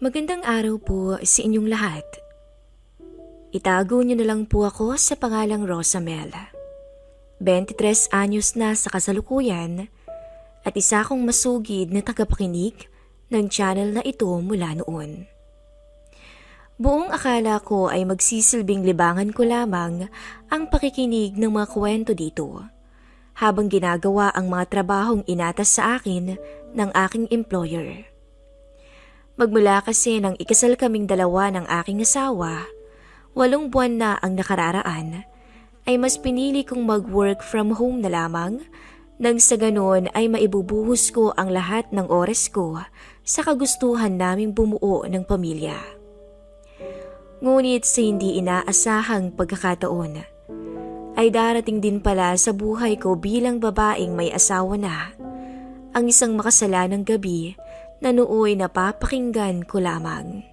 Magandang araw po sa inyong lahat. Itago niyo na lang po ako sa pangalang Rosamel. 23 anyos na sa kasalukuyan at isa akong masugid na tagapakinig ng channel na ito mula noon. Buong akala ko ay magsisilbing libangan ko lamang ang pakikinig ng mga kwento dito habang ginagawa ang mga trabahong inatas sa akin ng aking employer. Magmula kasi nang ikasal kaming dalawa ng aking asawa, 8 buwan na ang nakararaan, ay mas pinili kong mag-work from home na lamang nang sa ganon ay maibubuhos ko ang lahat ng oras ko sa kagustuhan naming bumuo ng pamilya. Ngunit sa hindi inaasahang pagkakataon, ay darating din pala sa buhay ko bilang babaeng may asawa na ang isang makasalanang gabi na nooy napapakinggan ko lamang.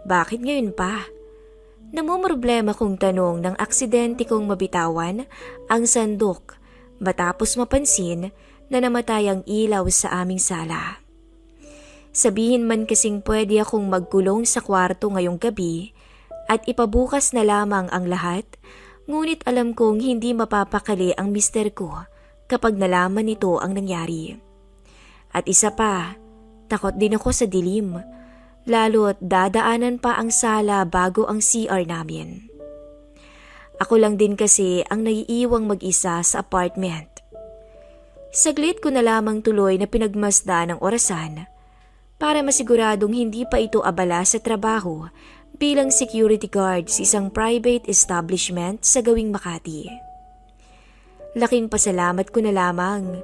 Bakit ngayon pa? Namumroblema kong tanong ng aksidente kong mabitawan ang sandok matapos mapansin na namatay ang ilaw sa aming sala. Sabihin man kasing pwede akong magkulong sa kwarto ngayong gabi at ipabukas na lamang ang lahat, ngunit alam kong hindi mapapakali ang mister ko kapag nalaman nito ang nangyari. At isa pa, takot din ako sa dilim, lalo't dadaanan pa ang sala bago ang CR namin. Ako lang din kasi ang naiiwang mag-isa sa apartment. Saglit ko na lamang tuloy na pinagmasdan ng orasan para masiguradong hindi pa ito abala sa trabaho bilang security guard sa isang private establishment sa gawing Makati. Laking pasalamat ko na lamang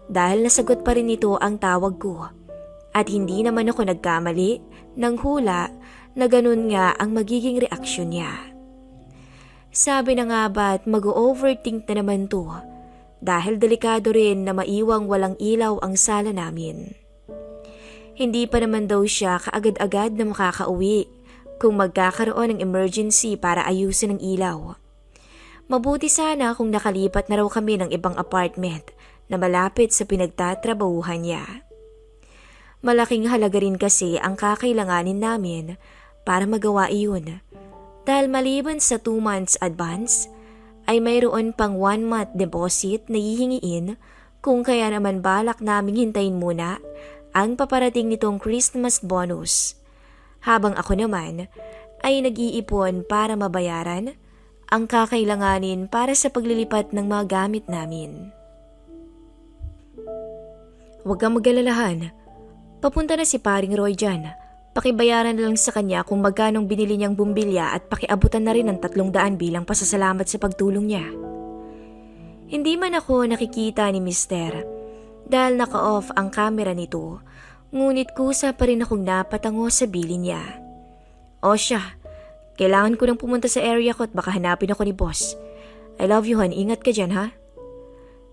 dahil nasagot pa rin ito ang tawag ko. At hindi naman ako nagkamali ng hula na ganun nga ang magiging reaksyon niya. Sabi na nga ba't mag-overthink na naman to dahil delikado rin na maiwang walang ilaw ang sala namin. Hindi pa naman daw siya kaagad-agad na makakauwi kung magkakaroon ng emergency para ayusin ang ilaw. Mabuti sana kung nakalipat na raw kami ng ibang apartment na malapit sa pinagtatrabahuhan niya. Malaking halaga rin kasi ang kakailanganin namin para magawa iyon dahil maliban sa 2 months advance ay mayroon pang 1 month deposit na hihingiin kung kaya naman balak naming hintayin muna ang paparating nitong Christmas bonus habang ako naman ay nag-iipon para mabayaran ang kakailanganin para sa paglilipat ng mga gamit namin. Huwag kang mag-alalahan. Papunta na si paring Roy dyan. Pakibayaran na lang sa kanya kung magkanong binili niyang bumbilya at pakiabutan na rin ng 300 bilang pasasalamat sa pagtulong niya. Hindi man ako nakikita ni Mister dahil naka-off ang camera nito, ngunit kusa pa rin akong napatango sa bilin niya. O siya, kailangan ko nang pumunta sa area ko at baka hanapin ako ni boss. I love you hon, ingat ka dyan ha.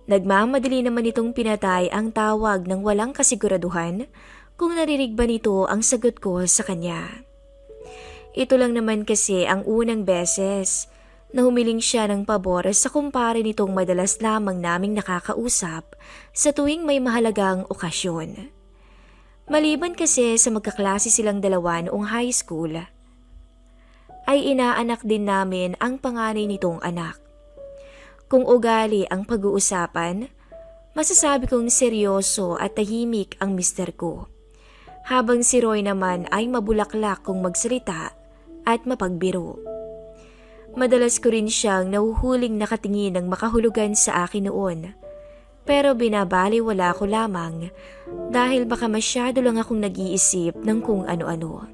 Nagmamadali naman itong pinatay ang tawag ng walang kasiguraduhan kung narinig ba nito ang sagot ko sa kanya. Ito lang naman kasi ang unang beses na humiling siya ng pabor sa kumpare nitong madalas lamang naming nakakausap sa tuwing may mahalagang okasyon. Maliban kasi sa magkaklase silang dalawa noong high school, ay inaanak din namin ang panganay nitong anak. Kung ugali ang pag-uusapan, masasabi kong seryoso at tahimik ang mister ko. Habang si Roy naman ay mabulaklak kung magsalita at mapagbiro. Madalas ko rin siyang nahuhuling nakatingin ng makahulugan sa akin noon. Pero binabaliwala ko lamang dahil baka masyado lang akong nag-iisip ng kung ano-ano.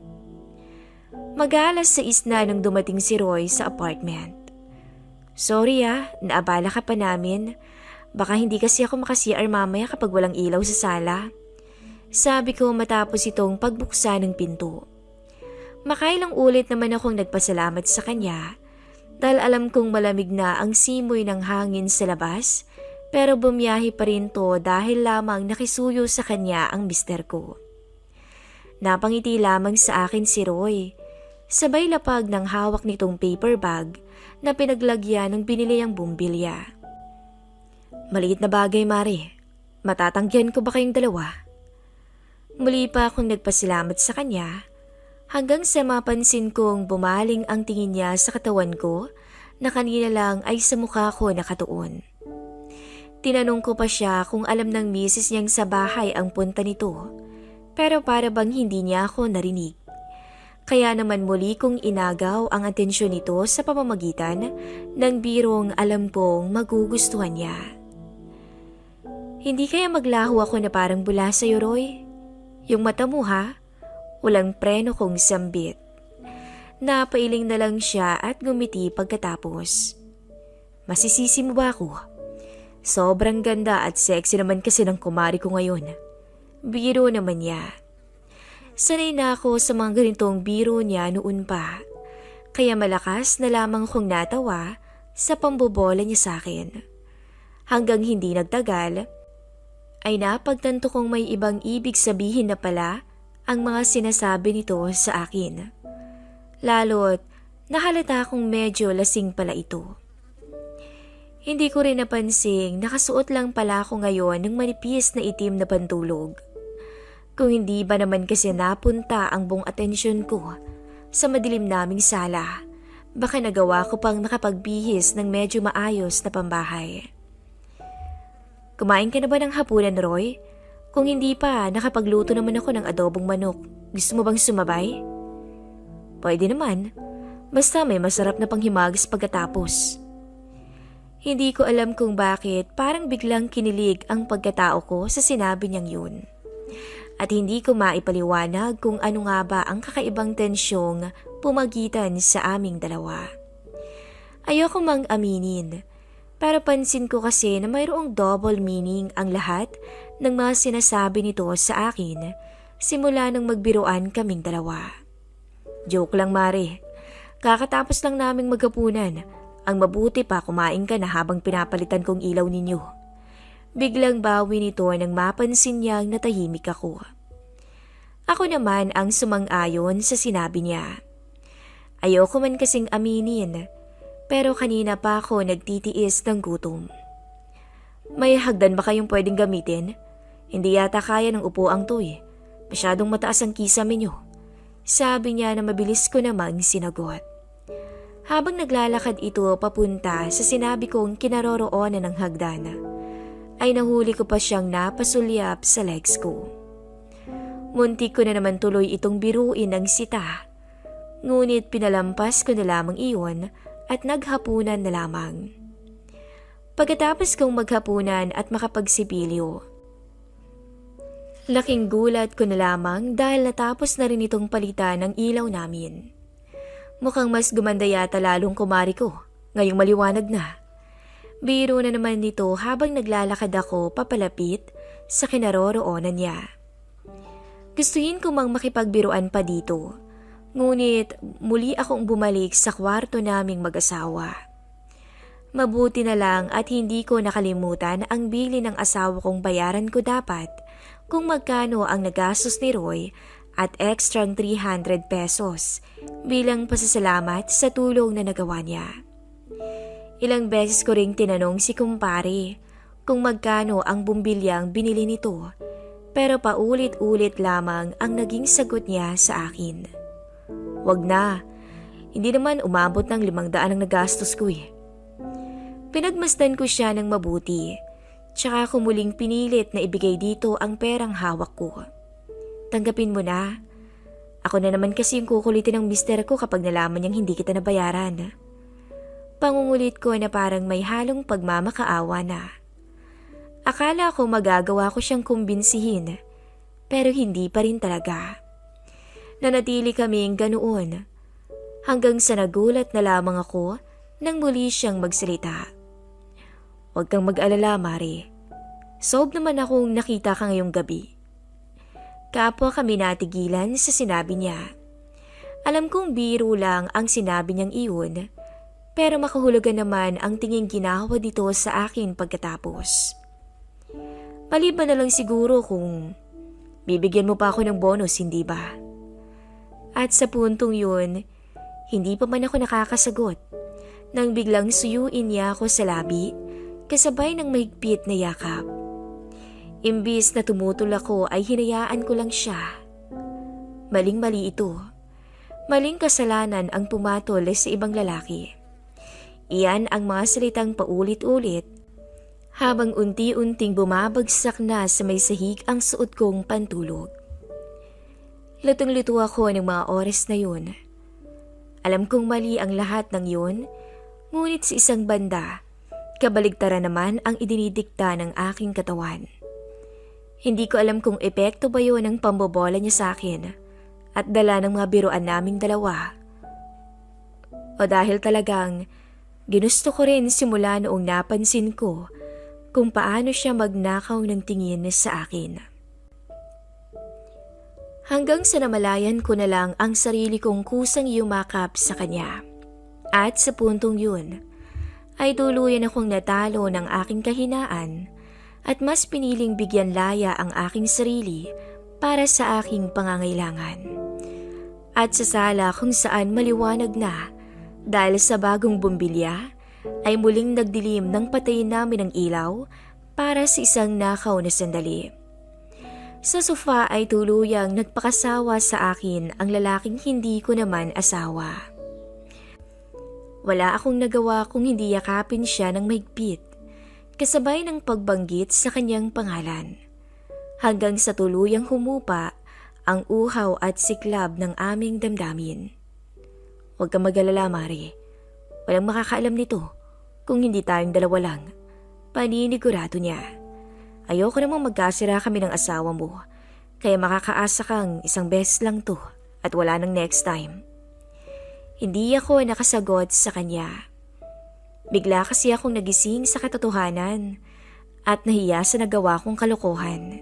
Mag-alas 6 na nung dumating si Roy sa apartment. Sorry naabala ka pa namin. Baka hindi kasi ako maka-CR mamaya kapag walang ilaw sa sala. Sabi ko matapos itong pagbuksan ng pinto. Makailang ulit naman akong nagpasalamat sa kanya dahil alam kong malamig na ang simoy ng hangin sa labas pero bumiyahe pa rin to dahil lamang nakisuyo sa kanya ang mister ko. Napangiti lamang sa akin si Roy. Sabay lapag ng hawak nitong paper bag na pinaglagyan ng binili ang bumbilya. Maliit na bagay, Mare. Matatanggihan ko ba kayong dalawa? Muli pa akong nagpasalamat sa kanya hanggang sa mapansin kong bumaling ang tingin niya sa katawan ko na kanina lang ay sa mukha ko nakatuon. Tinanong ko pa siya kung alam ng misis niyang sa bahay ang punta nito, pero para bang hindi niya ako narinig. Kaya naman muli kong inagaw ang atensyon nito sa pamamagitan ng birong alam kong magugustuhan niya. Hindi kaya maglaho ako na parang bula sa'yo, Roy? Yung mata mo ha? Walang preno kong sambit. Napailing na lang siya at gumiti pagkatapos. Masisisi mo ba ako? Sobrang ganda at sexy naman kasi ng kumari ko ngayon. Biro naman niya. Sanay na ako sa mga ganitong biro niya noon pa. Kaya malakas na lamang kong natawa sa pambobola niya sa akin. Hanggang hindi nagtagal, ay napagtanto kong may ibang ibig sabihin na pala ang mga sinasabi nito sa akin. Lalo't nahalata kong medyo lasing pala ito. Hindi ko rin napansing nakasuot lang pala ako ngayon ng manipis na itim na pantulog. Kung hindi ba naman kasi napunta ang buong atensyon ko sa madilim naming sala, baka nagawa ko pang nakapagbihis ng medyo maayos na pambahay. Kumain ka na ba ng hapunan, Roy? Kung hindi pa, nakapagluto naman ako ng adobong manok. Gusto mo bang sumabay? Pwede naman. Basta may masarap na panghimagas pagkatapos. Hindi ko alam kung bakit parang biglang kinilig ang pagkatao ko sa sinabi niyang yun. At hindi ko maipaliwanag kung ano nga ba ang kakaibang tensyong pumagitan sa aming dalawa. Ayoko mang aminin. Pero pansin ko kasi na mayroong double meaning ang lahat ng mga sinasabi nito sa akin simula nang magbiruan kaming dalawa. Joke lang, Mare. Kakatapos lang naming maghapunan. Ang mabuti pa kumain ka na habang pinapalitan kong ilaw ninyo. Biglang bawi nito nang mapansin niyang natahimik ako. Ako naman ang sumang-ayon sa sinabi niya. Ayoko man kasing aminin. Pero kanina pa ako nagtitiis ng gutom. May hagdan ba kayong pwedeng gamitin? Hindi yata kaya ng upuang to eh. Masyadong mataas ang kisame niyo. Sabi niya na mabilis ko namang sinagot. Habang naglalakad ito papunta sa sinabi kong kinaroroonan ng hagdan, ay nahuli ko pa siyang napasulyap sa legs ko. Muntik ko na naman tuloy itong biruin ng sita. Ngunit pinalampas ko na lamang iyon at naghapunan na lamang. Pagkatapos kong maghapunan at makapagsipilyo, laking gulat ko na lamang dahil natapos na rin itong palitan ng ilaw namin. Mukhang mas gumanda yata lalong kumari ko, ngayong maliwanag na. Biro na naman nito habang naglalakad ako papalapit sa kinaroroonan niya. Gustuhin ko mang makipagbiruan pa dito. Ngunit muli akong bumalik sa kwarto naming mag-asawa. Mabuti na lang at hindi ko nakalimutan ang bili ng asawa kong bayaran ko dapat kung magkano ang nagastos ni Roy at extrang 300 pesos bilang pasasalamat sa tulong na nagawa niya. Ilang beses ko ring tinanong si kumpare kung magkano ang bumbilyang binili nito, pero paulit-ulit lamang ang naging sagot niya sa akin. Wag na, hindi naman umabot ng 500 ang nagastos ko eh. Pinagmasdan ko siya ng mabuti, tsaka ko muling pinilit na ibigay dito ang perang hawak ko. Tanggapin mo na. Ako na naman kasi yung kukulitin ng mister ko kapag nalaman niyang hindi kita nabayaran. Pangungulit ko na parang may halong pagmamakaawa na. Akala ko magagawa ko siyang kumbinsihin, pero hindi pa rin talaga. Nanatili kaming ganoon hanggang sa nagulat na lamang ako nang muli siyang magsalita. Huwag kang mag-alala, Mare. Sob naman akong nakita ka ngayong gabi. Kapwa kami natigilan sa sinabi niya. Alam kong biro lang ang sinabi niyang iyon, pero makahulugan naman ang tinging ginawa dito sa akin pagkatapos. Maliban na lang siguro kung bibigyan mo pa ako ng bonus, hindi ba? At sa puntong yun, hindi pa man ako nakakasagot nang biglang suyuin niya ako sa labi kasabay ng mahigpit na yakap. Imbis na tumutol ako ay hinayaan ko lang siya. Maling-mali ito. Maling kasalanan ang pumatol sa ibang lalaki. Iyan ang mga salitang paulit-ulit habang unti-unting bumabagsak na sa may sahig ang suot kong pantulog. Lutong-luto ako ng mga oras na yun. Alam kong mali ang lahat ng yun, ngunit sa isang banda, kabaligtaran naman ang idinidikta ng aking katawan. Hindi ko alam kung epekto ba yun ng pambobola niya sa akin at dala ng mga biruan naming dalawa. O dahil talagang ginusto ko rin simula noong napansin ko kung paano siya magnakaw ng tingin sa akin. Hanggang sa namalayan ko na lang ang sarili kong kusang yumakap sa kanya. At sa puntong yun, ay tuluyan akong natalo ng aking kahinaan at mas piniling bigyan laya ang aking sarili para sa aking pangangailangan. At sa sala kung saan maliwanag na dahil sa bagong bumbilya ay muling nagdilim ng patayin namin ang ilaw para sa isang nakaw na sandali. Sa sofa ay tuluyang nagpakasawa sa akin ang lalaking hindi ko naman asawa. Wala akong nagawa kung hindi yakapin siya ng mahigpit, kasabay ng pagbanggit sa kanyang pangalan, hanggang sa tuluyang humupa ang uhaw at siklab ng aming damdamin. Huwag kang mag-alala, Mari. Walang makakaalam nito kung hindi tayong dalawa lang. Paninigurado niya. Ayoko namang magkasira kami ng asawa mo, kaya makakaasa kang isang beses lang to at wala nang next time. Hindi ako nakasagot sa kanya. Bigla kasi akong nagising sa katotohanan at nahiya sa nagawa kong kalokohan.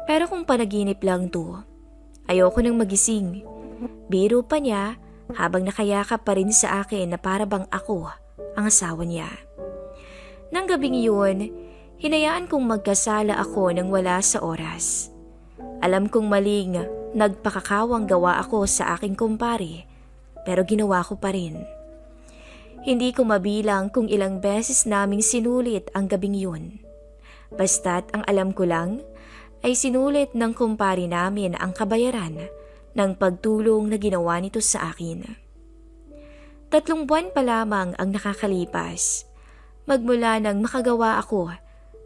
Pero kung panaginip lang to, ayoko nang magising. Biro pa niya habang nakayakap pa rin sa akin na para bang ako ang asawa niya. Nang gabing yun, hinayaan kong magkasala ako nang wala sa oras. Alam kong maling nagpakakawang gawa ako sa aking kumpare, pero ginawa ko pa rin. Hindi ko mabilang kung ilang beses naming sinulit ang gabing yun. Basta't ang alam ko lang ay sinulit ng kumpare namin ang kabayaran ng pagtulong na ginawa nito sa akin. 3 buwan pa lamang ang nakakalipas magmula nang makagawa ako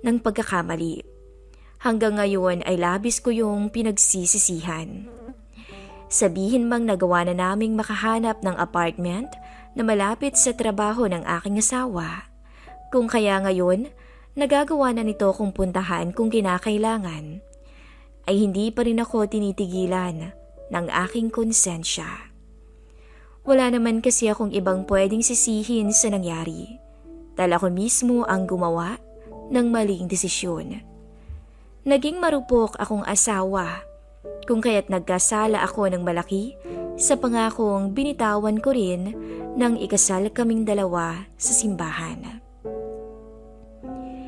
ng pagkakamali. Hanggang ngayon ay labis ko yung pinagsisisihan. Sabihin mang nagawa na naming makahanap ng apartment na malapit sa trabaho ng aking asawa. Kung kaya ngayon, nagagawa na nito kung puntahan kung kinakailangan, ay hindi pa rin ako tinitigilan ng aking konsensya. Wala naman kasi akong ibang pwedeng sisihin sa nangyari, dahil ako mismo ang gumawa ng maling desisyon. Naging marupok akong asawa, kung kaya't nagkasala ako ng malaki sa pangakong binitawan ko rin nang ikasal kaming dalawa sa simbahan.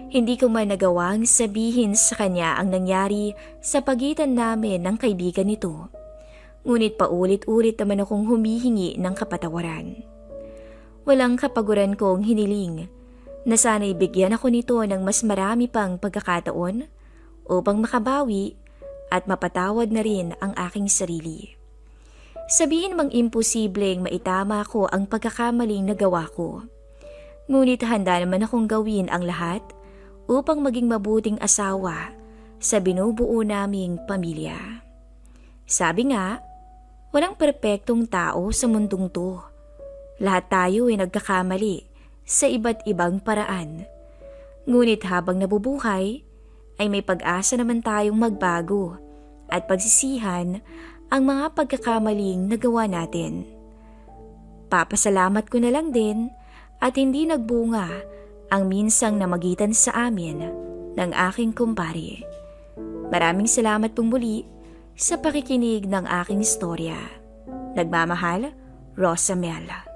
Hindi ko man nagawang sabihin sa kanya ang nangyari sa pagitan namin ng kaibigan nito, ngunit paulit-ulit naman akong humihingi ng kapatawaran. Walang kapaguran kong hiniling na sana'y bigyan ako nito ng mas marami pang pagkakataon upang makabawi at mapatawad na rin ang aking sarili. Sabihin mang imposibleng maitama ko ang pagkakamaling nagawa ko, ngunit handa naman akong gawin ang lahat upang maging mabuting asawa sa binubuo naming pamilya. Sabi nga, walang perpektong tao sa mundong to. Lahat tayo ay nagkakamali sa iba't ibang paraan. Ngunit habang nabubuhay, ay may pag-asa naman tayong magbago at pagsisihan ang mga pagkakamaling nagawa natin. Papasalamat ko na lang din at hindi nagbunga ang minsang namagitan sa amin ng aking kumpare. Maraming salamat pong muli sa pakikinig ng aking istorya. Nagmamahal, Rosamel.